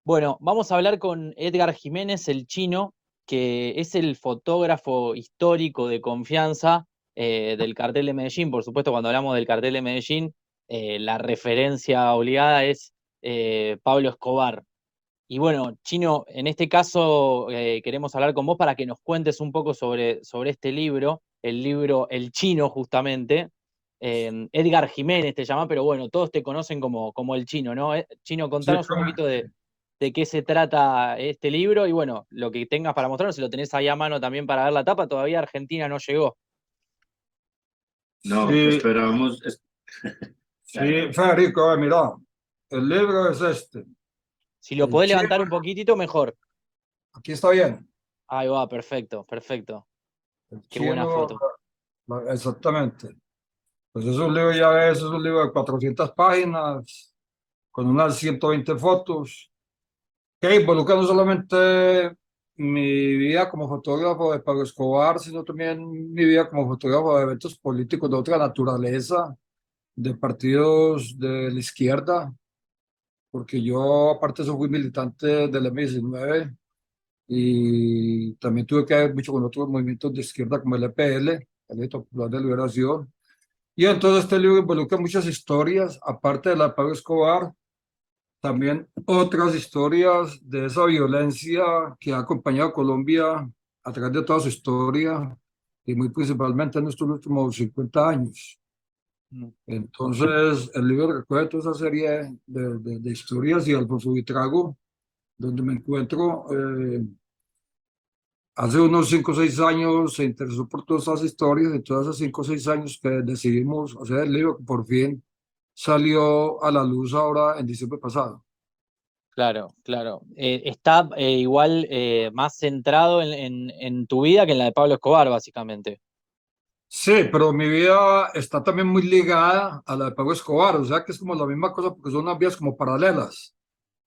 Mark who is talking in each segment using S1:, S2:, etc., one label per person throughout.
S1: Bueno, vamos a hablar con Edgar Jiménez, el chino, que es el fotógrafo histórico de confianza del cartel de Medellín. Por supuesto, cuando hablamos del cartel de Medellín, la referencia obligada es Pablo Escobar. Y bueno, Chino, en este caso queremos hablar con vos para que nos cuentes un poco sobre este libro, el libro El Chino, justamente. Edgar Jiménez te llama, pero bueno, todos te conocen como el Chino, ¿no? Chino,
S2: Sí,
S1: contanos un poquito de qué se trata este libro y bueno, lo que tengas para mostrarnos, si lo tenés ahí a mano también para ver la tapa, todavía Argentina no llegó.
S2: No,
S3: Sí,
S2: esperábamos. Dale,
S3: sí,
S2: dale.
S3: Federico, mira, el libro es este,
S1: Si lo
S3: el
S1: podés
S3: chino,
S1: levantar un poquitito, mejor.
S3: aquí está bien,
S1: Ahí va, perfecto, perfecto.
S3: el
S1: Qué buena
S3: chino,
S1: foto.
S3: exactamente. Pues es un libro, ya ves, es un libro de 400 páginas, con unas 120 fotos, que involucra no solamente mi vida como fotógrafo de Pablo Escobar, sino también mi vida como fotógrafo de eventos políticos de otra naturaleza, de partidos de la izquierda, porque yo aparte soy fui militante del M-19 y también tuve que ver mucho con otros movimientos de izquierda como el EPL, el Ejército Popular de Liberación. Y entonces este libro involucra muchas historias, aparte de la de Pablo Escobar, también otras historias de esa violencia que ha acompañado a Colombia a través de toda su historia y muy principalmente en estos últimos 50 años.
S1: Mm.
S3: Entonces, el libro recoge toda esa serie de historias y Alfonso Buitrago, donde me encuentro, hace unos 5 o 6 años se interesó por todas esas historias, y todas esas 5 o 6 años que decidimos hacer el libro, que por fin salió a la luz ahora en diciembre pasado.
S1: Claro, claro. Está igual más centrado en tu vida que en la de Pablo Escobar, básicamente.
S3: Sí, pero mi vida está también muy ligada a la de Pablo Escobar, o sea que es como la misma cosa porque son unas vías como paralelas,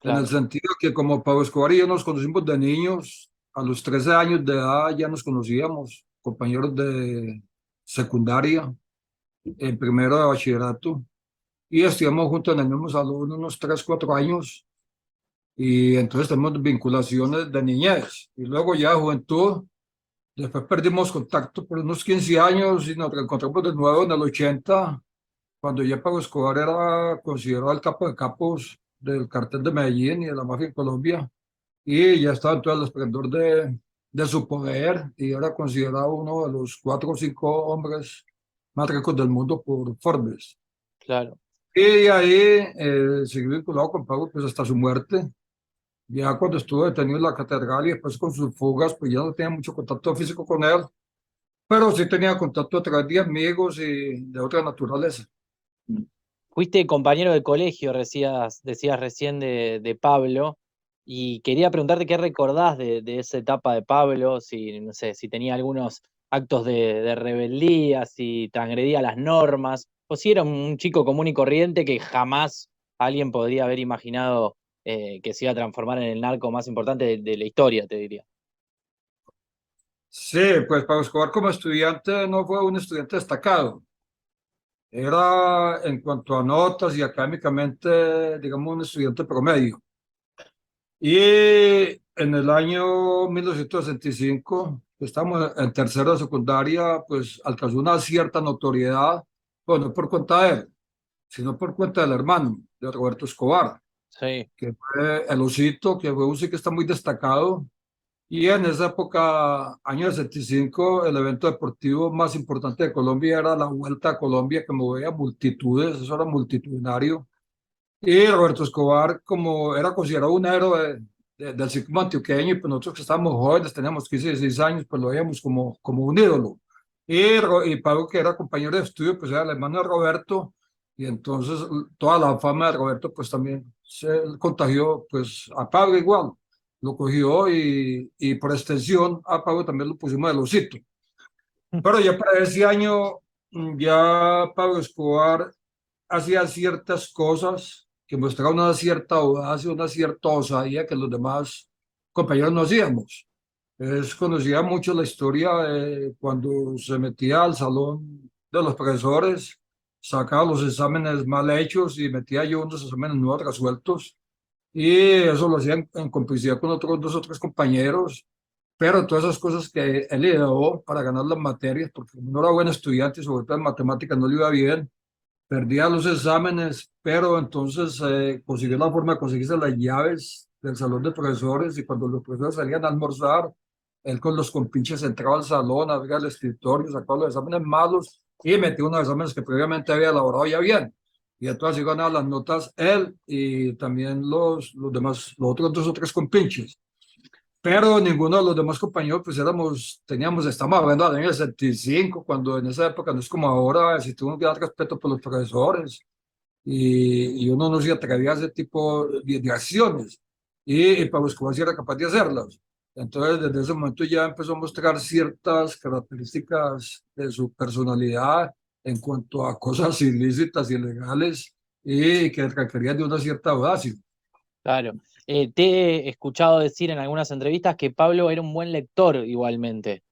S3: en el
S1: Claro.
S3: sentido que como Pablo Escobar y yo nos conocimos de niños, a los 13 años de edad ya nos conocíamos, compañeros de secundaria, en primero de bachillerato, y estudiamos juntos en el mismo salón unos 3 4 años, y entonces tenemos vinculaciones de niñez, y luego ya de juventud. Después perdimos contacto por unos 15 años y nos reencontramos de nuevo en el 80, cuando ya Pablo Escobar era considerado el capo de capos del cartel de Medellín y de la mafia en Colombia. Y ya estaba en todo el esplendor de su poder y era considerado uno de los 4 o 5 hombres más ricos del mundo por Forbes.
S1: Claro.
S3: Y de ahí seguí vinculado con Pablo pues hasta su muerte. Ya cuando estuvo detenido en la catedral y después con sus fugas, pues ya no tenía mucho contacto físico con él, pero sí tenía contacto a través de amigos y de otra naturaleza.
S1: Fuiste compañero de colegio, decías recién de Pablo, y quería preguntarte qué recordás de esa etapa de Pablo, si, no sé, si tenía algunos actos de rebeldía, si transgredía las normas, o si era un chico común y corriente que jamás alguien podría haber imaginado que se iba a transformar en el narco más importante de la historia, te diría.
S3: Sí, pues Pablo Escobar como estudiante no fue un estudiante destacado. Era en cuanto a notas y académicamente, digamos, un estudiante promedio. Y en el año 1965, que estamos en tercero de secundaria, pues alcanzó una cierta notoriedad, bueno, no por cuenta de él, sino por cuenta del hermano, de Roberto Escobar,
S1: Sí,
S3: que fue el Osito, que fue un ciclista muy destacado. Y en esa época, año 65, el evento deportivo más importante de Colombia era la Vuelta a Colombia, que movía multitudes, eso era multitudinario. Y Roberto Escobar, como era considerado un héroe del ciclismo antioqueño, y pues nosotros que estábamos jóvenes, teníamos 15 16 años, pues lo veíamos como un ídolo. Y Pablo, que era compañero de estudio, pues era el hermano de Roberto, y entonces toda la fama de Roberto, pues también se contagió, pues a Pablo igual, lo cogió y por extensión a Pablo también lo pusimos de osito. Pero ya para ese año, ya Pablo Escobar hacía ciertas cosas que mostraban una cierta audacia, una cierta osadía que los demás compañeros no hacíamos. Es conocida mucho la historia de cuando se metía al salón de los profesores, sacaba los exámenes mal hechos y metía yo unos exámenes no resueltos y eso lo hacían en complicidad con otros dos o tres compañeros, pero todas esas cosas que él ideó para ganar las materias, porque no era buen estudiante, sobre todo en matemáticas no le iba bien, perdía los exámenes, pero entonces consiguió la forma de conseguirse las llaves del salón de profesores y cuando los profesores salían a almorzar, él con los compinches entraba al salón, abría el escritorio, sacaba los exámenes malos y metía unos exámenes que previamente había elaborado ya bien. Y entonces así ganaba las notas él y también los demás, los otros dos o tres compinches. Pero ninguno de los demás compañeros, pues estamos hablando del año 65, cuando en esa época no es como ahora, si tuvo que dar respeto por los profesores y uno no se atrevía a ese tipo de acciones y Pablo Escobar sí era capaz de hacerlas. Entonces, desde ese momento ya empezó a mostrar ciertas características de su personalidad en cuanto a cosas ilícitas, ilegales y que requerían de una cierta audacia.
S1: Claro. Te he escuchado decir en algunas entrevistas que Pablo era un buen lector igualmente.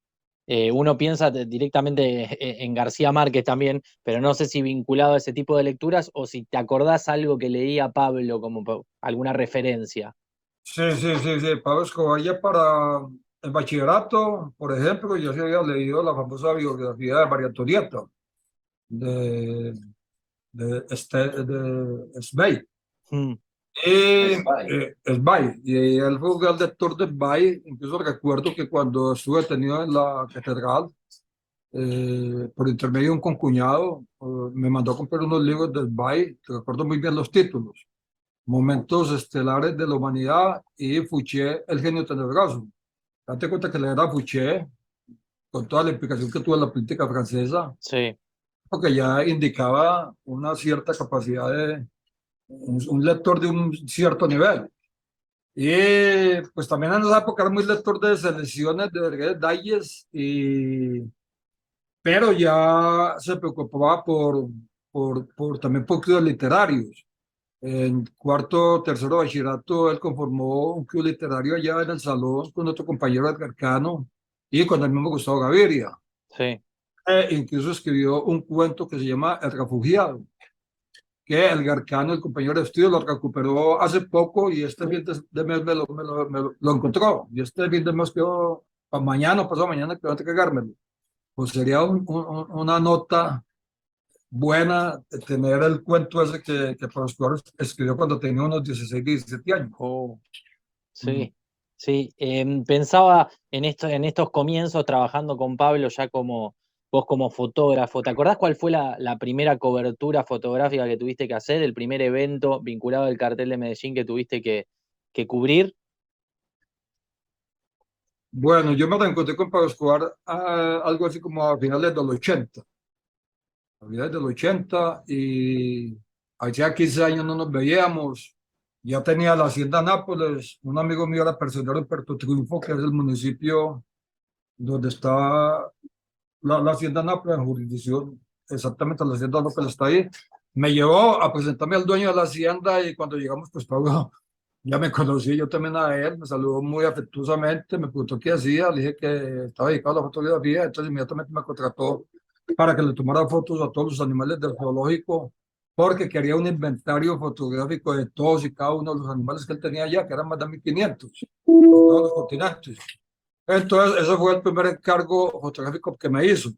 S1: Uno piensa directamente en García Márquez también, pero no sé si vinculado a ese tipo de lecturas o si te acordás algo que leía Pablo como alguna referencia.
S3: Sí, sí, sí, sí. Pablo Escobar ya para el bachillerato, por ejemplo, yo sí había leído la famosa biografía de María Antonieta, de, de Sbey.
S1: Mm,
S3: Sbey. Y él fue un gran lector de Sbey. Incluso recuerdo que cuando estuve detenido en la catedral, por intermedio de un concuñado, me mandó a comprar unos libros de Sbey. Recuerdo muy bien los títulos. Momentos estelares de la humanidad y Fouché, el genio tenebroso. Date cuenta que leer a Fouché, con toda la implicación que tuvo en la política francesa,
S1: sí,
S3: porque ya indicaba una cierta capacidad de un lector de un cierto nivel. Y pues también en esa época era muy lector de selecciones de Vergés Dalles, pero ya se preocupaba también por críos literarios. En cuarto, tercero de bachillerato, él conformó un club literario allá en el salón con otro compañero Edgar Cano y con el mismo Gustavo Gaviria.
S1: sí.
S3: Incluso escribió un cuento que se llama El Refugiado, que Edgar Cano, el compañero de estudio, lo recuperó hace poco y este fin de mes lo encontró. Y este fin de mes quedó para mañana o pasado mañana que va a entregármelo. Pues sería una nota buena tener el cuento ese que Pascual escribió cuando tenía unos 16, 17 años.
S1: Oh,
S3: Mm.
S1: sí, sí. Pensaba en estos comienzos trabajando con Pablo ya como vos como fotógrafo. ¿Te acordás cuál fue la primera cobertura fotográfica que tuviste que hacer, el primer evento vinculado al cartel de Medellín que tuviste que cubrir?
S3: Bueno, yo me reencontré con Pablo Escobar algo así como a finales del 80, a finales del 80 y hacía 15 años no nos veíamos. Ya tenía la Hacienda Nápoles, un amigo mío era personero en Puerto Triunfo, que es el municipio donde está la Hacienda Nápoles, en jurisdicción, exactamente la Hacienda Nápoles está ahí. Me llevó a presentarme al dueño de la hacienda y cuando llegamos, pues Pablo ya me conocí, yo también a él, me saludó muy afectuosamente, me preguntó qué hacía, le dije que estaba dedicado a la fotografía, entonces inmediatamente me contrató para que le tomara fotos a todos los animales del zoológico, porque quería un inventario fotográfico de todos y cada uno de los animales que él tenía allá, que eran más de 1500, de todos los continentes. Entonces, ese fue el primer encargo fotográfico que me hizo.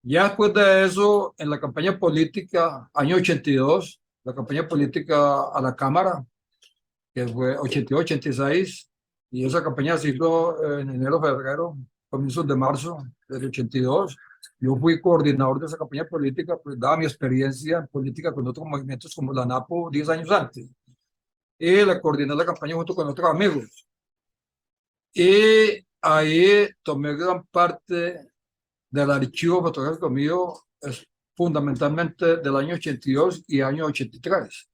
S3: Ya después de eso, en la campaña política, año 82, la campaña política a la Cámara, que fue 82, 86, y esa campaña se hizo en enero, febrero, comienzos de marzo del 82. Yo fui coordinador de esa campaña política, pues daba mi experiencia en política con otros movimientos como la NAPO 10 años antes, y la coordiné la campaña junto con otros amigos. Y ahí tomé gran parte del archivo fotográfico mío, es fundamentalmente del año 82 y año 83,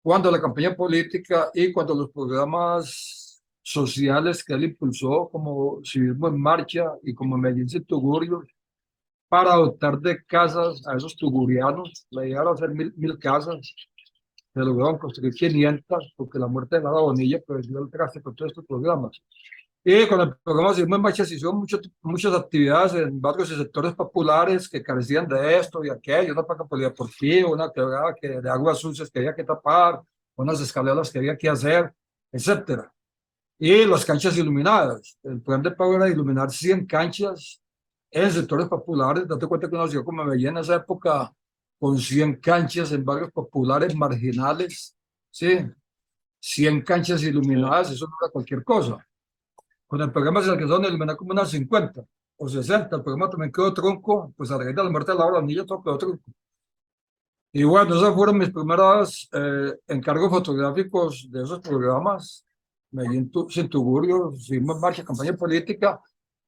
S3: cuando la campaña política y cuando los programas sociales que él impulsó, como Civismo en Marcha y como Medellín sin Tugurios, para dotar de casas a esos tugurianos, le llegaron a hacer mil casas, se lograron construir 500, porque la muerte de Lara Bonilla pues dio el traste con todos estos programas. Y con el programa Civismo en Marcha se hicieron muchas actividades en barrios y sectores populares que carecían de esto y aquello, una placa polideportiva, una quebrada de aguas sucias que había que tapar, unas escaleras que había que hacer. etcétera. Y las canchas iluminadas. El plan de Pablo era iluminar 100 canchas en sectores populares. Date cuenta que una ciudad como Medellín en esa época, con 100 canchas en barrios populares marginales, ¿sí? 100 canchas iluminadas, eso no era cualquier cosa. Con el programa se alcanzaron a iluminar como unas 50 o 60. El programa también quedó tronco, pues a raíz de la muerte de Laura Niña todo quedó tronco. Y bueno, esos fueron mis primeros encargos fotográficos de esos programas. Medellín sin Tugurio, seguimos en marcha, campaña política.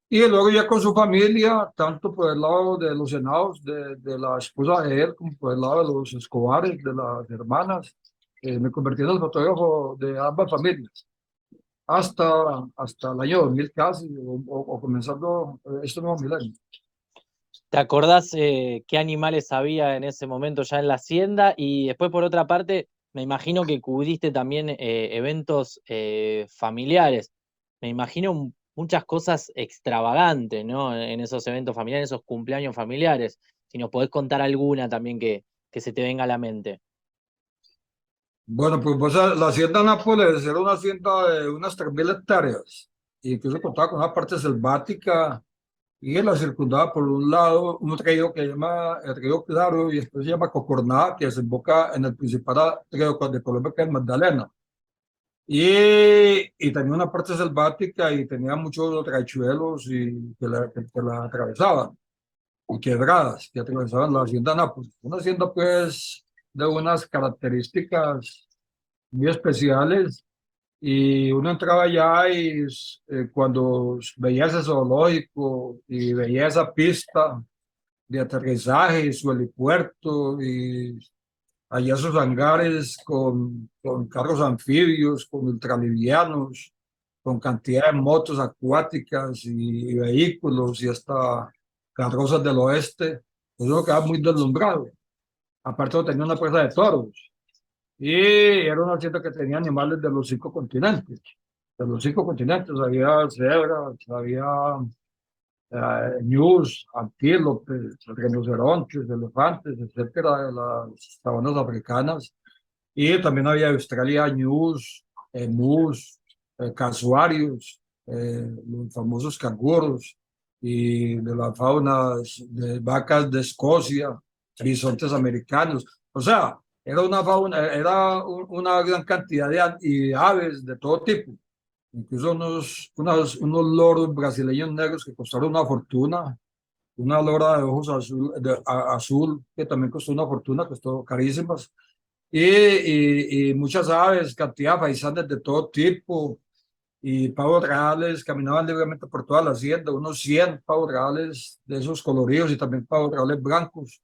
S3: Y luego ya con su familia, tanto por el lado de los senados, de la esposa de él, como por el lado de los Escobares, de las hermanas, me convertí en el fotógrafo de ambas familias. Hasta el año 2000 casi, o comenzando este nuevo milenio.
S1: ¿Te acordás qué animales había en ese momento ya en la hacienda? Y después, por otra parte, me imagino que cubriste también eventos familiares. Me imagino muchas cosas extravagantes, ¿no? En esos eventos familiares, esos cumpleaños familiares. Si nos podés contar alguna también que se te venga a la mente.
S3: Bueno, pues la hacienda Nápoles era una hacienda de unas 3.000 hectáreas, y incluso contaba con una parte selvática y la circundaba por un lado un río que se llama el río Claro y después se llama Cocorná, que desemboca en el principal río de Colombia, que es Magdalena. Y tenía una parte selvática y tenía muchos riachuelos y que la atravesaban, y quebradas que atravesaban la hacienda Nápoles. Una hacienda pues de unas características muy especiales, y uno entraba allá y cuando veía ese zoológico y veía esa pista de aterrizaje y su helipuerto y allá esos hangares con carros anfibios, con ultralivianos, con cantidad de motos acuáticas y vehículos y hasta carrozas del oeste, pues uno quedaba muy deslumbrado. Aparte tenía una plaza de toros. Y era una hacienda que tenía animales de los 5 continentes. De los 5 continentes había cebras, había ñus, antílopes, rinocerontes, elefantes, etcétera, de las sabanas africanas. Y también había de Australia ñus, emus, casuarios, los famosos canguros, y de las faunas de vacas de Escocia, bisontes americanos. O sea, era una fauna, era una gran cantidad y aves de todo tipo, incluso unos loros brasileños negros que costaron una fortuna, una lora de ojos azul que también costó una fortuna, costó carísimas, y muchas aves, cantidad de faisanes de todo tipo, y pavos reales caminaban libremente por toda la hacienda, unos 100 pavos reales de esos coloridos y también pavos reales blancos,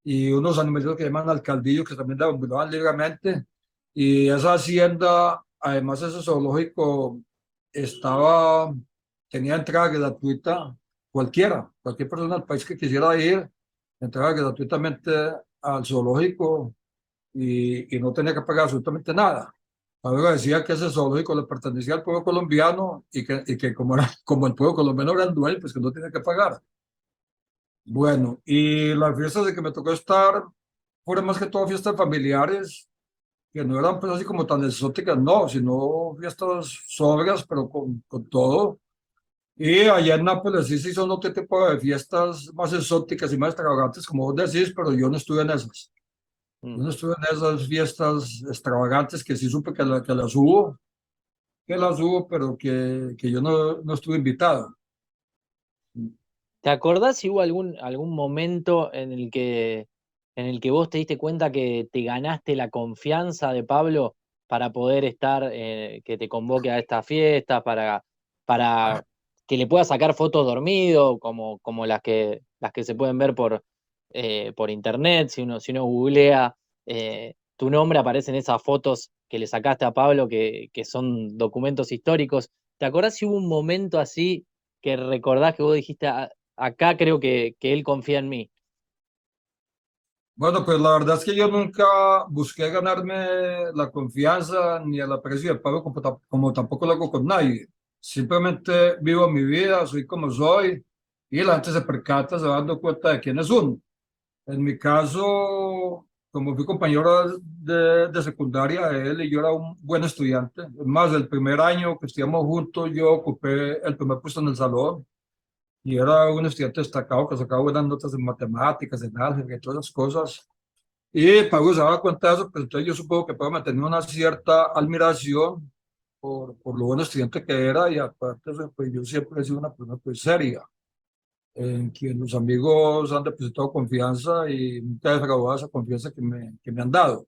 S3: y unos animales que llaman alcaldillos que también deambulaban libremente. Y esa hacienda, además ese zoológico, estaba, tenía entrada gratuita, cualquier persona del país que quisiera ir, entraba gratuitamente al zoológico, y no tenía que pagar absolutamente nada. Ahora decía que ese zoológico le pertenecía al pueblo colombiano y que como el pueblo colombiano era el dueño, pues que no tenía que pagar. Bueno, y las fiestas de que me tocó estar fueron más que todo fiestas familiares, que no eran pues así como tan exóticas, no, sino fiestas sobrias, pero con todo. Y allá en Nápoles sí se hizo otro tipo de fiestas más exóticas y más extravagantes, como vos decís, pero yo no estuve en esas. Yo no estuve en esas fiestas extravagantes que sí supe que las hubo, pero que yo no estuve invitado.
S1: ¿Te acordás si hubo algún momento en el que vos te diste cuenta que te ganaste la confianza de Pablo para poder estar, que te convoque a esta fiesta, para que le puedas sacar fotos dormido, como las que se pueden ver por internet? Si uno googlea tu nombre, aparecen esas fotos que le sacaste a Pablo, que son documentos históricos. ¿Te acordás si hubo un momento así que recordás que vos dijiste: "Ah, acá creo que él confía en m"?
S3: Bueno, pues la verdad es que yo nunca busqué ganarme la confianza ni el aprecio del pueblo, como tampoco lo hago con nadie. Simplemente vivo mi vida, soy como soy, y la gente se percata, se va dando cuenta de quién es uno. En mi caso, como fui compañero de secundaria de él y yo era un buen estudiante. Es más, el primer año que estudiamos juntos, yo ocupé el primer puesto en el salón y era un estudiante destacado que sacaba buenas notas en matemáticas, en álgebra y todas esas cosas. Y Pablo se daba cuenta de eso, pues entonces yo supongo que Pablo me tenía una cierta admiración por lo buen estudiante que era y aparte, pues yo siempre he sido una persona pues seria en quien los amigos han depositado confianza y nunca he defraudado esa confianza que me han dado.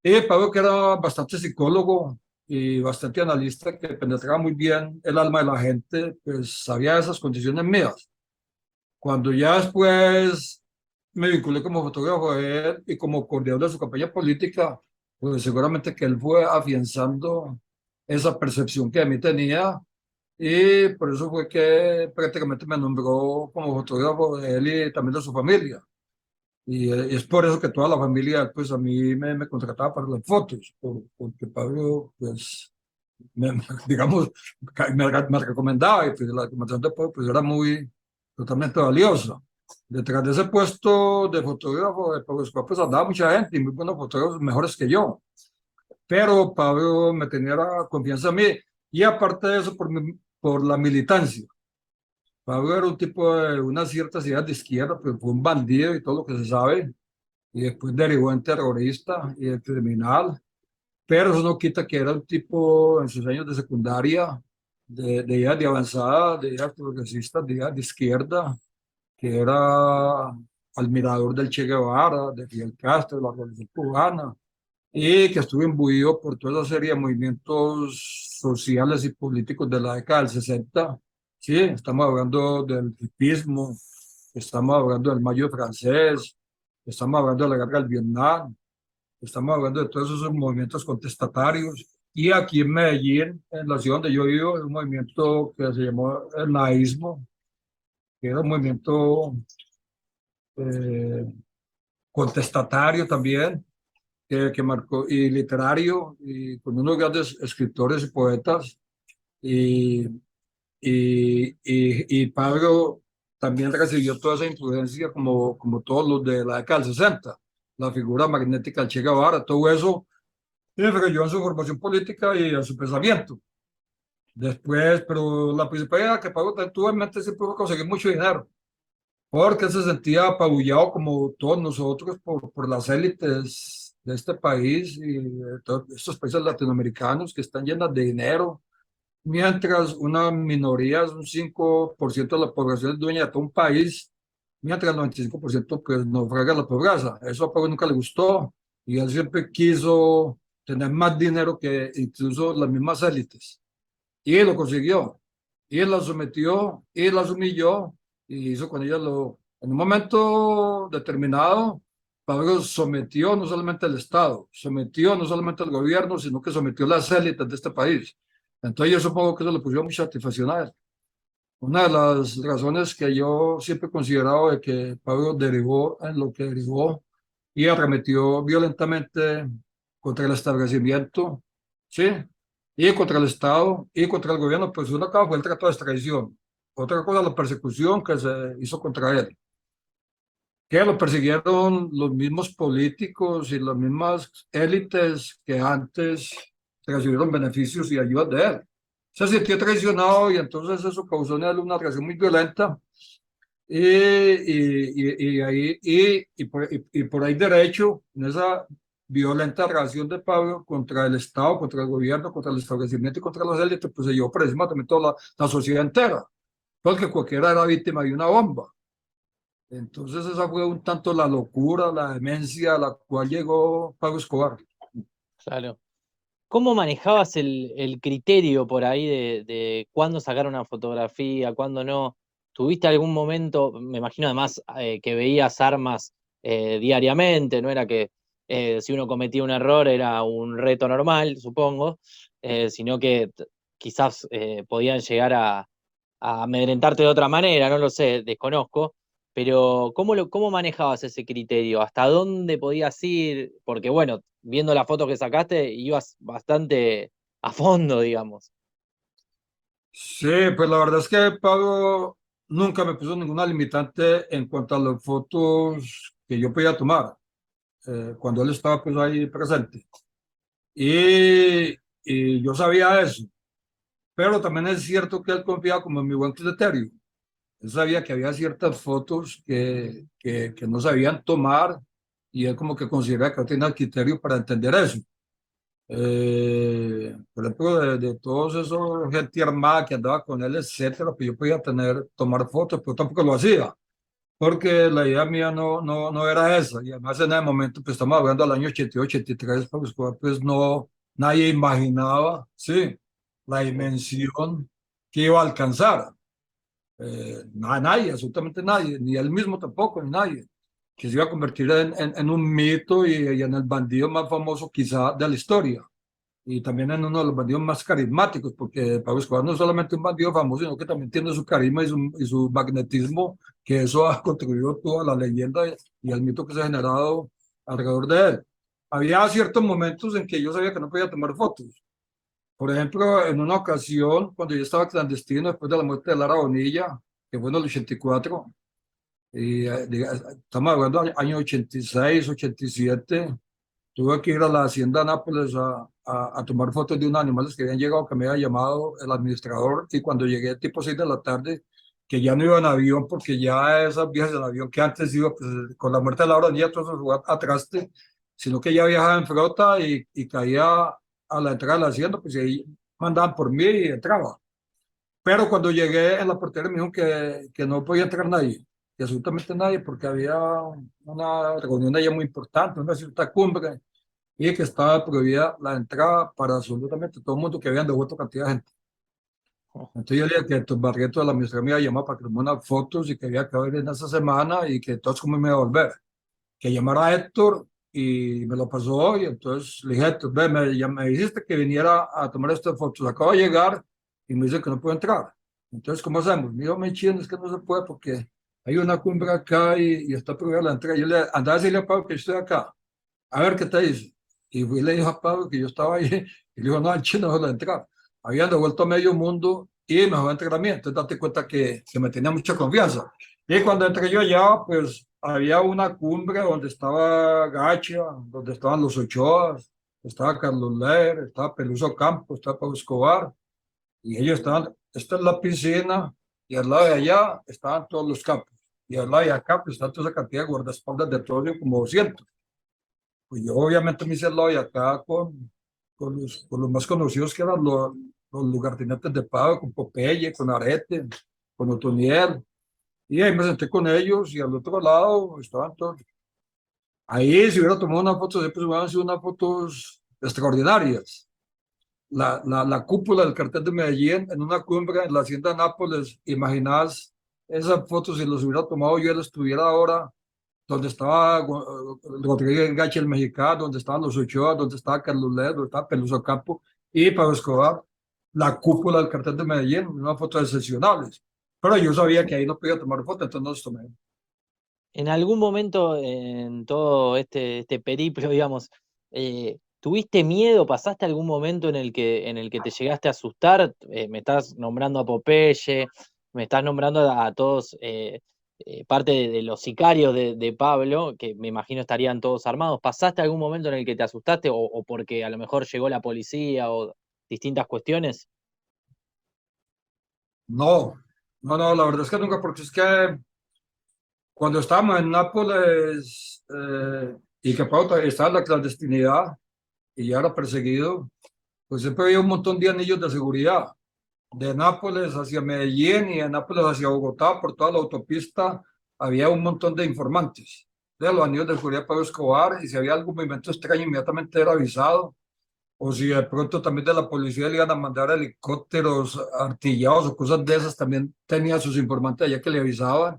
S3: Y Pablo, que era bastante psicólogo y bastante analista, que penetraba muy bien el alma de la gente, pues sabía esas condiciones mías. Cuando ya después me vinculé como fotógrafo de él y como coordinador de su campaña política, pues seguramente que él fue afianzando esa percepción que de mí tenía y por eso fue que prácticamente me nombró como fotógrafo de él y también de su familia. Y es por eso que toda la familia, pues a mí me contrataba para las fotos, porque Pablo, pues, digamos, me recomendaba y pues la recomendación de Pablo, pues era muy, totalmente valiosa. Detrás de ese puesto de fotógrafo de Pablo Escobar, pues andaba mucha gente y muy buenos fotógrafos, mejores que yo. Pero Pablo me tenía la confianza en mí y aparte de eso, por la militancia. Pablo era un tipo de unas ciertas ideas de izquierda, pero fue un bandido y todo lo que se sabe, y después derivó en terrorista y en criminal, pero eso no quita que era un tipo en sus años de secundaria, de ideas de avanzada, de ideas progresistas, de ideas de izquierda, que era admirador del Che Guevara, de Fidel Castro, de la Revolución Cubana, y que estuvo imbuido por toda esa serie de movimientos sociales y políticos de la década del 60. Sí, estamos hablando del hipismo, estamos hablando del Mayo francés, estamos hablando de la guerra del Vietnam, estamos hablando de todos esos movimientos contestatarios. Y aquí en Medellín, en la ciudad donde yo vivo, hay un movimiento que se llamó el naísmo, que era un movimiento eh, contestatario también, que marcó, y literario, y con unos grandes escritores y poetas, y, y Pablo también recibió toda esa influencia como todos los de la década del 60, la figura magnética del Che Guevara, todo eso influyó en su formación política y en su pensamiento. Después, pero la principal idea que Pablo tuvo en mente siempre fue conseguir mucho dinero, porque él se sentía apabullado como todos nosotros por las élites de este país y de todos estos países latinoamericanos que están llenas de dinero, mientras una minoría, un 5% de la población es dueña de todo un país, mientras el 95% pues naufraga en la pobreza. Eso a Pablo nunca le gustó y él siempre quiso tener más dinero que incluso las mismas élites. Y lo consiguió. Y él la sometió y las humilló y hizo con ellas en un momento determinado. Pablo sometió no solamente al Estado, sometió no solamente al gobierno, sino que sometió las élites de este país. Entonces yo supongo que eso le puso mucha satisfacción a él. Una de las razones que yo siempre he considerado de que Pablo derivó en lo que derivó y arremetió violentamente contra el establecimiento, ¿sí? Y contra el Estado y contra el gobierno, pues una cosa fue el trato de extradición, otra cosa la persecución que se hizo contra él, que lo persiguieron los mismos políticos y las mismas élites que antes recibieron beneficios y ayudas de él. Se sintió traicionado y entonces eso causó en él una reacción muy violenta y por ahí derecho, en esa violenta reacción de Pablo contra el Estado, contra el gobierno, contra el establecimiento y contra las élites, pues se llevó por encima también toda la sociedad entera, porque cualquiera era víctima de una bomba. Entonces esa fue un tanto la locura, la demencia a la cual llegó Pablo Escobar.
S1: Claro. ¿Cómo manejabas el criterio por ahí de cuándo sacar una fotografía, cuándo no? ¿Tuviste algún momento, me imagino además que veías armas diariamente, no era que si uno cometía un error era un reto normal, supongo, sino que quizás podían llegar a amedrentarte de otra manera, no lo sé, desconozco, pero ¿cómo manejabas ese criterio? ¿Hasta dónde podías ir? Porque bueno, viendo las fotos que sacaste, ibas bastante a fondo, digamos.
S3: Sí, pues la verdad es que Pablo nunca me puso ninguna limitante en cuanto a las fotos que yo podía tomar. cuando él estaba pues ahí presente. Y yo sabía eso, pero también es cierto que él confiaba como en mi buen criterio. Él sabía que había ciertas fotos que no sabían tomar y él como que consideraba que no tenía el criterio para entender eso. Por ejemplo, de todos esos gente armada que andaba con él, etcétera, pues yo podía tomar fotos, pero tampoco lo hacía, porque la idea mía no era esa. Y además en ese momento, pues estamos hablando del año 82, 83, pues no, nadie imaginaba, sí, la dimensión que iba a alcanzar. Nadie, absolutamente nadie, ni él mismo tampoco, ni nadie, que se iba a convertir en un mito y en el bandido más famoso quizá de la historia. Y también en uno de los bandidos más carismáticos, porque Pablo Escobar no es solamente un bandido famoso, sino que también tiene su carisma y su magnetismo, que eso ha contribuido toda la leyenda y el mito que se ha generado alrededor de él. Había ciertos momentos en que yo sabía que no podía tomar fotos. Por ejemplo, en una ocasión, cuando yo estaba clandestino después de la muerte de Lara Bonilla, que fue en el 84, estamos hablando del año 86, 87, tuve que ir a la hacienda Nápoles a tomar fotos de unos animales que habían llegado, que me había llamado el administrador, y cuando llegué tipo 6 de la tarde, que ya no iba en avión, porque ya esas viajes en avión que antes iba, pues, con la muerte de Laura Bonilla, todo eso se fue a traste, sino que ya viajaba en flota y caía a la entrada de la hacienda, pues y ahí mandaban por mí y entraba. Pero cuando llegué en la portería me dijo que no podía entrar nadie, que absolutamente nadie, porque había una reunión allá muy importante, una cierta cumbre, y que estaba prohibida la entrada para absolutamente todo el mundo que habían devuelto cantidad de gente. Entonces yo le dije que Barreto de la administración me iba a llamar para que me unas fotos y que había que ver en esa semana y que entonces cómo me iba a volver. Que llamara a Héctor y me lo pasó hoy. Entonces le dije, Héctor, ve, ya me dijiste que viniera a tomar estas fotos. Acabo de llegar y me dice que no puedo entrar. Entonces, ¿cómo hacemos? Me dijo, me es que no se puede porque hay una cumbre acá y está prohibida la entrada. Yo le andaba a decirle a Pablo que yo estoy acá. A ver qué te dice. Y fui y le dijo a Pablo que yo estaba ahí y le dijo, no, al chino no la entrar. Habían devuelto a medio mundo y me dejó entrar a mí. Entonces date cuenta que me tenía mucha confianza. Y cuando entré yo allá, pues había una cumbre donde estaba Gacha, donde estaban los Ochoas, estaba Carlos Ler, estaba Peluso Campos, estaba Pablo Escobar, y ellos estaban, esta es la piscina, y al lado de allá estaban todos los campos, y al lado de acá, pues está toda esa cantidad de guardaespaldas de todo, como 200. Pues yo obviamente me hice al lado de acá con los más conocidos que eran los lugartenientes de Pablo, con Popeye, con Arete, con Otoniel. Y ahí me senté con ellos y al otro lado estaban todos. Ahí si hubiera tomado una foto, siempre hubieran sido unas fotos extraordinarias. La cúpula del cartel de Medellín en una cumbre en la hacienda Nápoles, imaginás esas fotos si los hubiera tomado yo, él estuviera ahora donde estaba Rodríguez Gachi el mexicano, donde estaban los Ochoa, donde estaba Carlos Led, donde estaba Peluso Campo y Pablo Escobar, la cúpula del cartel de Medellín, unas fotos excepcionales. Pero yo sabía que ahí no podía tomar fotos, entonces no los tomé.
S1: En algún momento en todo este periplo, digamos, ¿tuviste miedo? ¿Pasaste algún momento en el que te llegaste a asustar? Me estás nombrando a Popeye, me estás nombrando a todos, parte de los sicarios de Pablo, que me imagino estarían todos armados. ¿Pasaste algún momento en el que te asustaste o porque a lo mejor llegó la policía o distintas cuestiones?
S3: No, la verdad es que nunca, porque es que cuando estábamos en Nápoles y que Pablo estaba en la clandestinidad y ya era perseguido, pues siempre había un montón de anillos de seguridad, de Nápoles hacia Medellín y de Nápoles hacia Bogotá, por toda la autopista, había un montón de informantes de los anillos de seguridad de Pablo Escobar, y si había algún movimiento extraño, inmediatamente era avisado, o si de pronto también de la policía le iban a mandar helicópteros artillados o cosas de esas, también tenía sus informantes allá que le avisaban.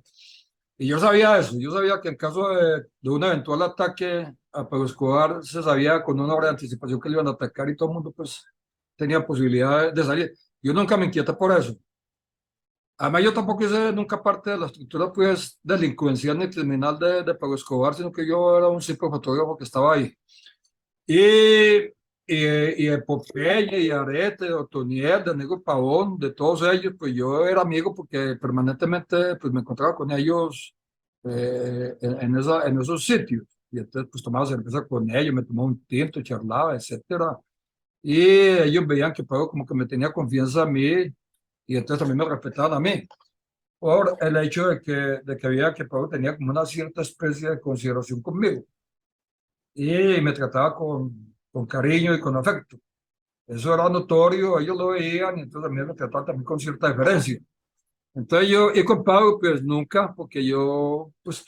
S3: Y yo sabía eso, yo sabía que en caso de un eventual ataque a Pablo Escobar, se sabía con una hora de anticipación que le iban a atacar y todo el mundo pues tenía posibilidad de salir. Yo nunca me inquieté por eso. Además, yo tampoco hice nunca parte de la estructura pues delincuencial ni criminal de Pablo Escobar, sino que yo era un simple fotógrafo que estaba ahí. Y, y de Popeye y Arete, de Otoniel, de Negro Pavón, de todos ellos, pues yo era amigo porque permanentemente pues me encontraba con ellos en esos sitios. y entonces pues tomaba cerveza con ellos, me tomaba un tinto, charlaba, etcétera. Y ellos veían que Pablo como que me tenía confianza a mí y entonces también me respetaban a mí por el hecho de que veía que Pablo tenía como una cierta especie de consideración conmigo y me trataba con cariño y con afecto. Eso era notorio, ellos lo veían y entonces también me trataban también con cierta deferencia. Entonces yo, y con Pablo pues nunca, porque yo pues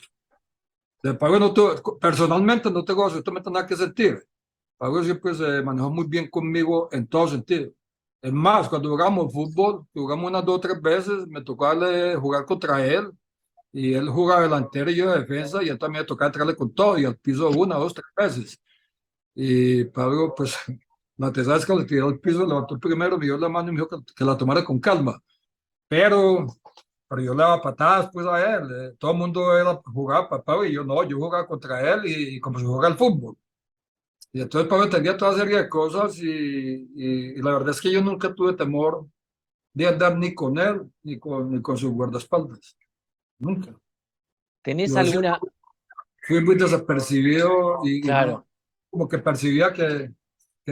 S3: de Pablo no tuve, personalmente no tengo absolutamente nada que sentir. Pablo siempre se manejó muy bien conmigo en todo sentido. Es más, cuando jugamos fútbol, jugamos unas 2 o 3 veces, me tocó jugar contra él y él jugaba delantero y yo de defensa y él también me tocaba entrarle con todo y al piso 1, 2, 3 veces. Y Pablo, pues, la tercera vez que le tiró al piso, levantó primero, me dio la mano y me dijo que la tomara con calma. Pero, pero yo le daba patadas pues a él. Todo el mundo jugaba para Pablo y yo no, yo jugaba contra él y como se juega el fútbol. Y entonces Pablo entendía toda serie de cosas y la verdad es que yo nunca tuve temor de andar ni con él ni con sus guardaespaldas. Nunca.
S1: ¿Tenés
S3: Yo siempre
S1: alguna,
S3: fui muy desapercibido y
S1: claro,
S3: no, como que percibía que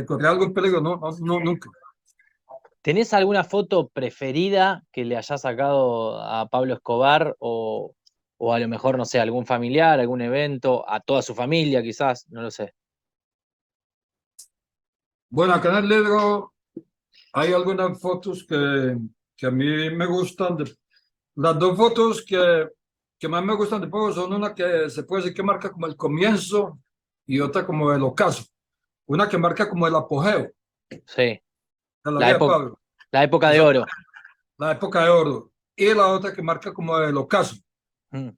S3: corría algo en peligro. No, no, no, nunca.
S1: ¿tenés alguna foto preferida que le hayas sacado a Pablo Escobar o a lo mejor, no sé, algún familiar, algún evento, a toda su familia quizás, no lo sé?
S3: Bueno, acá en el libro hay algunas fotos que a mí me gustan. Las 2 fotos que más me gustan de Pablo son una que se puede decir que marca como el comienzo y otra como el ocaso. Una que marca como el apogeo
S1: Sí,
S3: de la
S1: la
S3: vida de
S1: época,
S3: Pablo,
S1: la época de
S3: esa,
S1: oro.
S3: la época de oro. Y la otra que marca como el ocaso
S1: Mm,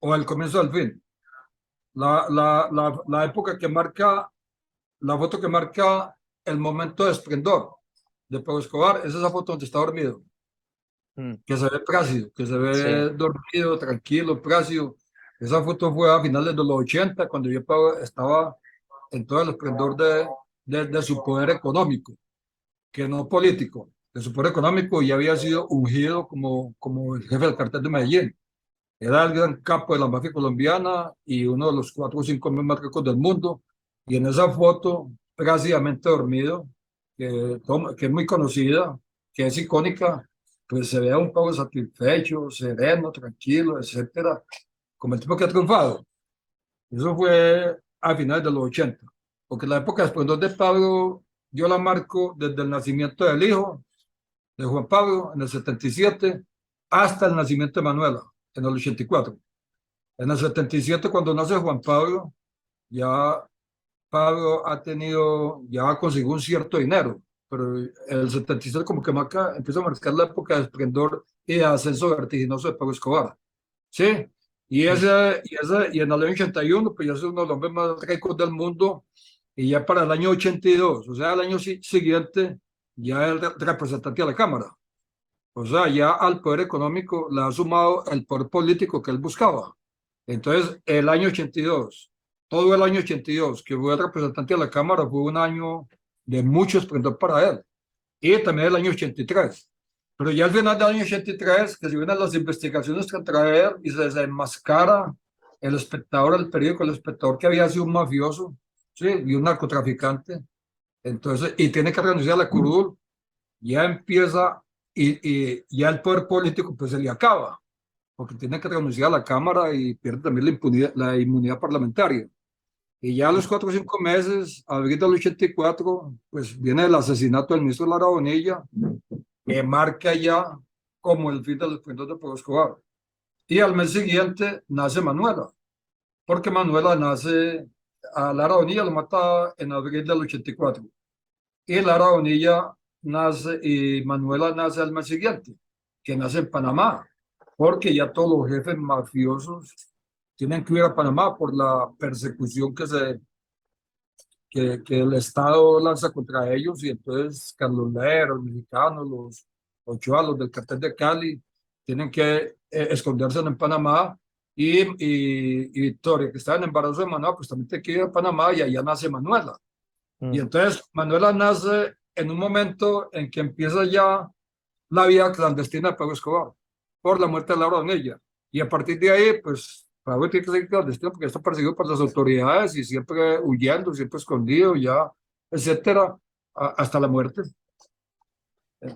S3: o el comienzo del fin. La época que marca, la foto que marca el momento de esplendor de Pablo Escobar es esa foto donde está dormido,
S1: mm,
S3: que se ve plácido, que se
S1: sí,
S3: ve dormido, tranquilo, plácido. Esa foto fue a finales de los 80, cuando yo estaba en todo el esplendor de su poder económico, que no político, de su poder económico, y había sido ungido como el jefe del cartel de Medellín. Era el gran capo de la mafia colombiana y uno de los 4 o 5 hombres más ricos del mundo. Y en esa foto, prácticamente dormido, que es muy conocida, que es icónica, pues se ve a un Pablo satisfecho, sereno, tranquilo, etcétera, como el tipo que ha triunfado. Eso fue a finales de los 80, porque la época de esplendor de Pablo yo la marco desde el nacimiento del hijo de Juan Pablo en el 77 hasta el nacimiento de Manuela en el 84. En el 77, cuando nace Juan Pablo, ya Pablo ya consiguió un cierto dinero, pero el 77 como que empieza a marcar la época de esplendor y de ascenso vertiginoso de Pablo Escobar. ¿Sí?
S1: mm,
S3: Y en el año 81, pues ya es uno de los hombres más ricos del mundo, y ya para el año 82, o sea, el año siguiente, ya es representante de la Cámara. O sea, ya al poder económico le ha sumado el poder político que él buscaba. Entonces, el año 82, todo el año 82, que fue representante de la Cámara, fue un año de mucho esplendor para él. Y también el año 83. Pero ya al final del año 83, que se vienen las investigaciones contra él y se desenmascara el espectador, el periódico, el espectador que había sido un mafioso, ¿sí? Y un narcotraficante. Entonces, y tiene que renunciar a la curul, ya empieza, y ya el poder político pues se le acaba, porque tiene que renunciar a la Cámara y pierde también la inmunidad parlamentaria. Y ya a los 4 o 5 meses, abril del 84, pues viene el asesinato del ministro Lara Bonilla, que marca ya como el fin del esplendor de Pablo Escobar. Y al mes siguiente nace Manuela, porque Manuela nace, a Lara Bonilla lo mata en abril del 84. Y Lara Bonilla nace, y Manuela nace al mes siguiente, que nace en Panamá, porque ya todos los jefes mafiosos tienen que ir a Panamá por la persecución que el Estado lanza contra ellos, y entonces Carlos Lero, los mexicanos, los Ochoa, los del cartel de Cali, tienen que esconderse en Panamá, y Victoria, que está en embarazo de Manuela, pues también tiene que ir a Panamá, y allá nace Manuela. Y
S1: mm.
S3: entonces Manuela nace en un momento en que empieza ya la vida clandestina de Pablo Escobar, por la muerte de Laura Bonilla. Y a partir de ahí, pues Pablo tiene que seguir clandestino porque está perseguido por las autoridades y siempre huyendo, siempre escondido, ya, etcétera, hasta la muerte.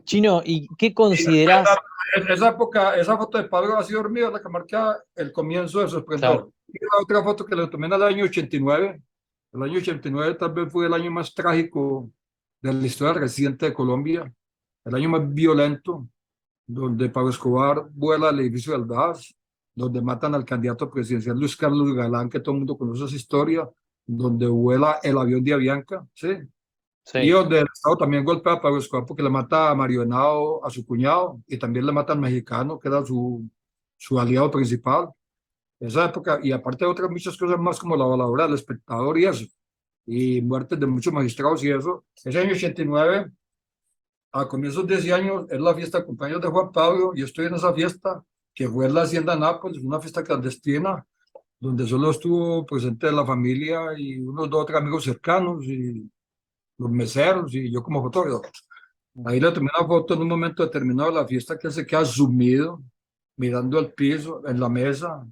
S1: Chino, ¿y qué
S3: Y
S1: considerás?
S3: en esa época, esa foto de Pablo así dormido es la que marca el comienzo de su
S1: Claro,
S3: esplendor. Y la otra foto que le tomé en el año 89, el año 89 tal vez fue el año más trágico de la historia reciente de Colombia, el año más violento, donde Pablo Escobar vuela al edificio del DAS, donde matan al candidato presidencial Luis Carlos Galán, que todo el mundo conoce esa historia, donde vuela el avión de Avianca, ¿sí? Y
S1: sí.
S3: donde el Estado también golpea a Pablo Escobar porque le mata a Mario Henao, a su cuñado, y también le mata al mexicano, que era su aliado principal. Esa época, y aparte de otras muchas cosas más como la voladora del espectador y eso, y muertes de muchos magistrados y eso. Ese año 89, a comienzos de ese año, es la fiesta de cumpleaños de Juan Pablo. Yo estoy en esa fiesta, que fue en la Hacienda Nápoles, una fiesta clandestina, donde solo estuvo presente la familia y unos dos o tres amigos cercanos, y los meseros, y yo como fotógrafo. Ahí le tomé una foto en un momento determinado de la fiesta que él se queda sumido, mirando al piso, en la mesa,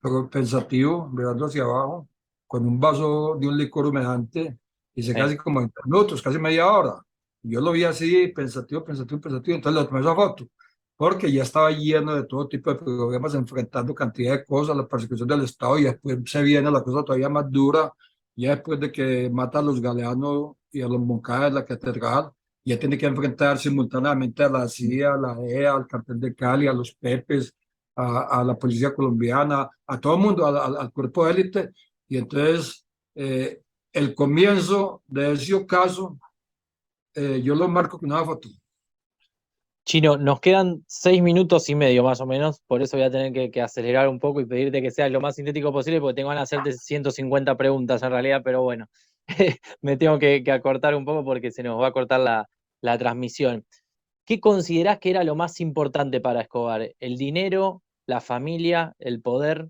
S3: pero pensativo, mirando hacia abajo, con un vaso de un licor humedante, y se queda
S1: Sí.
S3: así como en minutos, casi media hora. Y yo lo vi así, pensativo, pensativo, pensativo, entonces le tomé esa foto, porque ya estaba lleno de todo tipo de problemas, enfrentando cantidad de cosas, la persecución del Estado, y después se viene la cosa todavía más dura, ya después de que mata a los Galeanos y a los Moncada en la catedral, ya tiene que enfrentar simultáneamente a la CIA, a la EA, al cartel de Cali, a los Pepes, a la policía colombiana, a todo el mundo, al cuerpo de élite. Y entonces, el comienzo de ese ocaso, yo lo marco con una foto.
S1: Chino, nos quedan 6 minutos y medio más o menos, por eso voy a tener que acelerar un poco y pedirte que sea lo más sintético posible, porque tengo ganas de hacerte 150 preguntas en realidad, pero bueno, me tengo que acortar un poco porque se nos va a cortar la transmisión. ¿Qué considerás que era lo más importante para Escobar? ¿El dinero, la familia, el poder?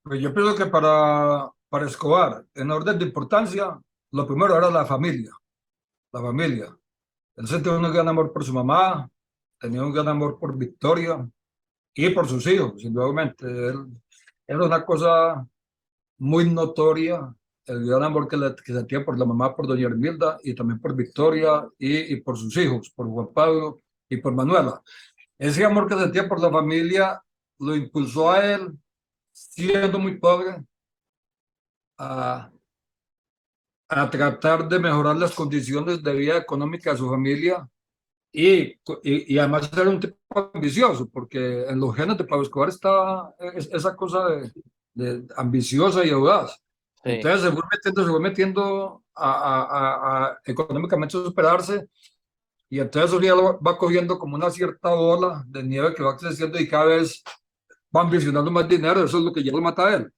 S3: Pues yo pienso que para Escobar, en orden de importancia, lo primero era la familia, la familia. Él sentía un gran amor por su mamá, tenía un gran amor por Victoria y por sus hijos, indudablemente. Él, era una cosa muy notoria el gran amor que sentía por la mamá, por doña Hermilda, y también por Victoria y por sus hijos, por Juan Pablo y por Manuela. Ese amor que sentía por la familia lo impulsó a él, siendo muy pobre, a, a tratar de mejorar las condiciones de vida económica de su familia y además era un tipo ambicioso, porque en los genes de Pablo Escobar está esa cosa de ambiciosa y audaz.
S1: Sí.
S3: Entonces se fue metiendo a económicamente superarse, y entonces eso ya lo va cogiendo como una cierta bola de nieve que va creciendo y cada vez va ambicionando más dinero. Eso es lo que ya lo mata a él.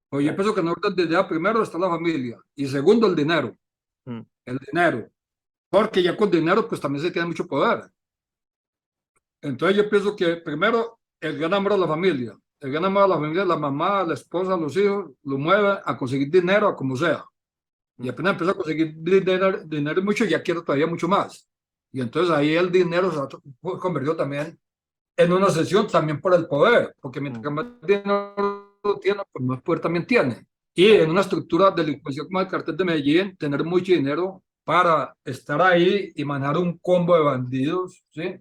S3: Pues yo pienso que en orden de idea, primero está la familia y segundo el dinero.
S1: Mm.
S3: El dinero. Porque ya con dinero pues también se tiene mucho poder. Entonces yo pienso que primero el gran amor a la familia. El gran amor a la familia, la mamá, la esposa, los hijos, lo mueve a conseguir dinero a como sea. Y
S1: Mm.
S3: apenas empieza a conseguir dinero mucho, ya quiere todavía mucho más. Y entonces ahí el dinero se convirtió también en una sesión también por el poder, porque
S1: Mm.
S3: mientras más dinero tiene, pues más poder también tiene. Y
S1: Claro.
S3: en una estructura de delincuencia como el cartel de Medellín, tener mucho dinero para estar ahí y manejar un combo de bandidos, ¿sí?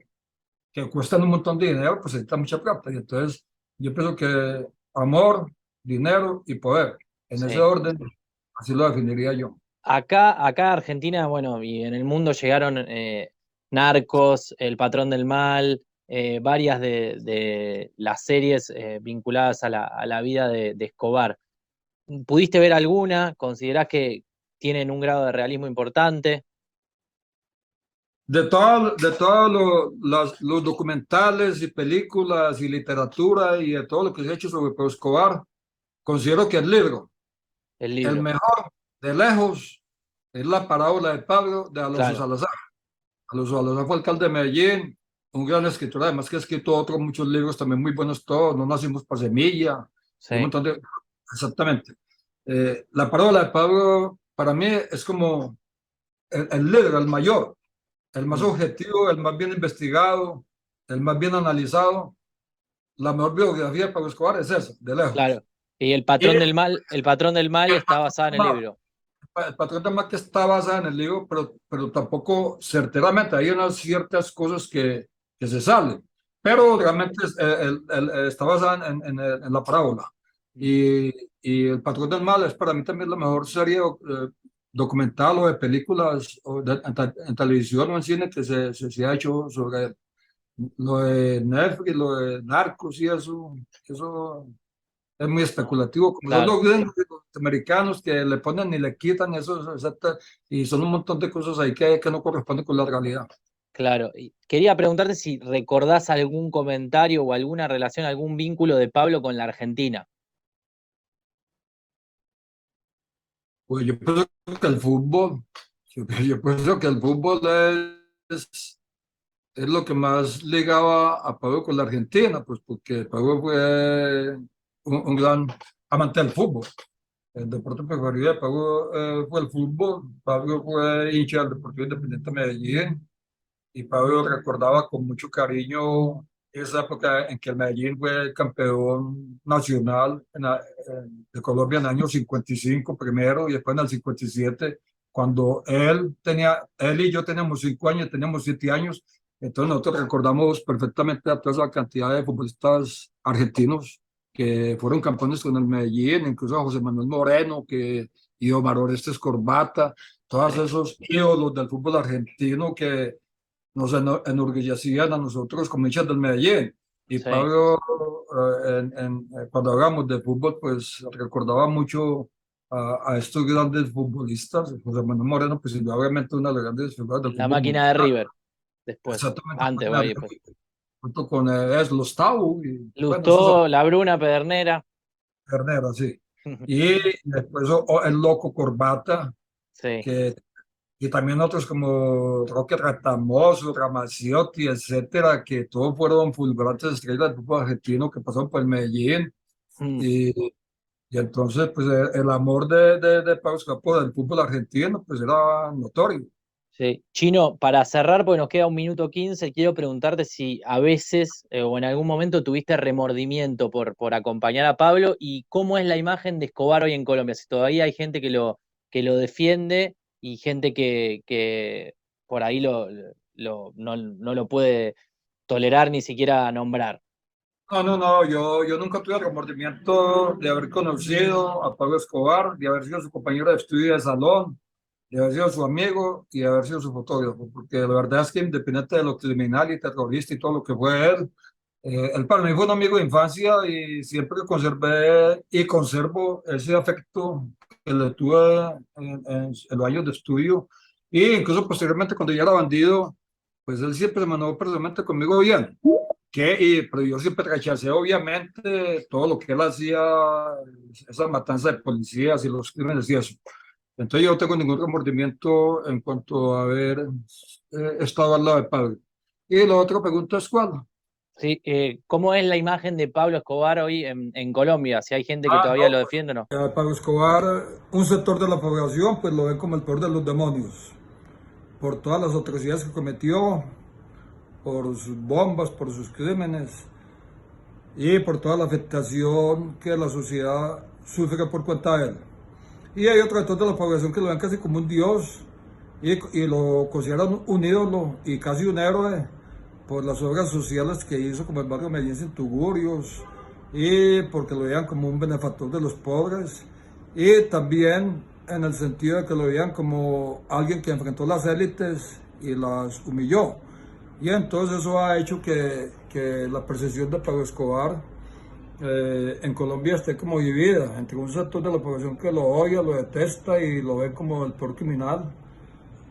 S3: Que cuestan un montón de dinero, pues se necesita mucha plata. Y entonces yo pienso que amor, dinero y poder, en ese
S1: Sí.
S3: orden, así lo definiría yo.
S1: Acá en Argentina, bueno, y en el mundo llegaron Narcos, El Patrón del Mal, varias de las series vinculadas a la vida de Escobar. ¿Pudiste ver alguna? ¿Considerás que tienen un grado de realismo importante?
S3: De todos los documentales y películas y literatura y de todo lo que se ha hecho sobre Pablo Escobar, considero que
S1: El
S3: el
S1: libro,
S3: mejor de lejos, es la parábola de Pablo de Alonso
S1: claro,
S3: Salazar. Alonso Salazar fue alcalde de Medellín, un gran escritor, además que ha escrito otros muchos libros también muy buenos todos, No nacimos para semilla, y un
S1: sí.
S3: montón de... Exactamente. La parábola de Pablo para mí es como el líder, el mayor, el más
S1: Mm.
S3: objetivo, el más bien investigado, el más bien analizado, la mejor biografía de Pablo Escobar es esa, de lejos.
S1: Claro. Y
S3: Y
S1: el patrón del mal está basada en el libro.
S3: el patrón de Mac está basada en el libro, pero tampoco certeramente. Hay unas ciertas cosas que se salen, pero realmente está basada en la parábola. Y, y El patrón del mal es para mí también la mejor serie documental o de películas o en televisión o en cine que se ha hecho sobre él. Lo de Netflix, lo de Narcos y eso es muy especulativo, como son
S1: Claro,
S3: los gringos y los americanos que le ponen y le quitan eso, y son un montón de cosas ahí que no corresponden con la realidad.
S1: claro. Y quería preguntarte si recordás algún comentario o alguna relación, algún vínculo de Pablo con la Argentina.
S3: Pues yo pienso que el fútbol, yo pienso que el fútbol es lo que más ligaba a Pablo con la Argentina, pues porque Pablo fue un gran amante del fútbol. El deporte preferido de Pablo fue el fútbol. Pablo fue hincha del Deportivo Independiente de Medellín. Y Pablo recordaba con mucho cariño esa época en que el Medellín fue campeón nacional de Colombia en el año 55 primero y después en el 57, cuando él y yo teníamos 5 años, teníamos 7 años. Entonces nosotros recordamos perfectamente a toda esa cantidad de futbolistas argentinos que fueron campeones con el Medellín, incluso a José Manuel Moreno, y Omar Orestes Corbata, todos
S1: Sí,
S3: esos ídolos del fútbol argentino que nos enorgullecían a nosotros como hinchas del Medellín. Y
S1: sí.
S3: Pablo, cuando hablamos de fútbol, pues recordaba mucho a estos grandes futbolistas. José Manuel Moreno, pues obviamente una de las grandes figuras del
S1: La
S3: fútbol
S1: máquina de
S3: mundial.
S1: River, después.
S3: Exactamente,
S1: Antes va y después.
S3: junto con Los Tau, y bueno, esos
S1: Lustó, La Bruna, Pedernera.
S3: Herrera, sí. Y después el Loco Corbata,
S1: Sí.
S3: que y también otros como Roque Ratamoso, Ramaciotti, etcétera, que todos fueron fulgurantes estrellas del fútbol argentino que pasaron por el Medellín.
S1: Mm.
S3: Y, y entonces, pues el amor de Pablo Escobar por el fútbol argentino, pues era notorio.
S1: Sí. Chino, para cerrar, porque nos queda 1 minuto 15, quiero preguntarte si a veces o en algún momento tuviste remordimiento por acompañar a Pablo y cómo es la imagen de Escobar hoy en Colombia. Si todavía hay gente que lo defiende y gente que por ahí no lo puede tolerar ni siquiera nombrar.
S3: No, no, no, yo nunca tuve remordimiento de haber conocido a Pablo Escobar, de haber sido su compañero de estudio de salón, de haber sido su amigo y de haber sido su fotógrafo, porque la verdad es que independiente de lo criminal y terrorista y todo lo que fue él para mí fue un amigo de infancia y siempre conservé y conservo ese afecto que le tuve en los años de estudio, y incluso posteriormente cuando ya era bandido, pues él siempre se manejó personalmente conmigo bien. Pero yo siempre rechacé, obviamente, todo lo que él hacía, esa matanza de policías y los crímenes y eso. Entonces yo no tengo ningún remordimiento en cuanto a haber estado al lado de Pablo. Y la otra pregunta es ¿cuál?
S1: Sí, ¿cómo es la imagen de Pablo Escobar hoy en Colombia? Si hay gente que
S3: Ah,
S1: todavía
S3: no,
S1: lo defiende o no.
S3: Pablo Escobar, un sector de la población, pues lo ve como el peor de los demonios, por todas las atrocidades que cometió, por sus bombas, por sus crímenes y por toda la afectación que la sociedad sufre por cuenta de él. Y hay otro sector de la población que lo ven casi como un dios y lo consideran un ídolo y casi un héroe por las obras sociales que hizo, como el barrio Medellín sin Tugurios, y porque lo veían como un benefactor de los pobres, y también en el sentido de que lo veían como alguien que enfrentó las élites y las humilló. Y entonces eso ha hecho que la percepción de Pablo Escobar en Colombia esté como dividida entre un sector de la población que lo odia, lo detesta y lo ve como el peor criminal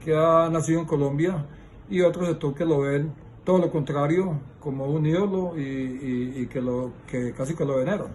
S3: que ha nacido en Colombia, y otro sector que lo ven todo lo contrario, como un ídolo y que casi que lo veneran.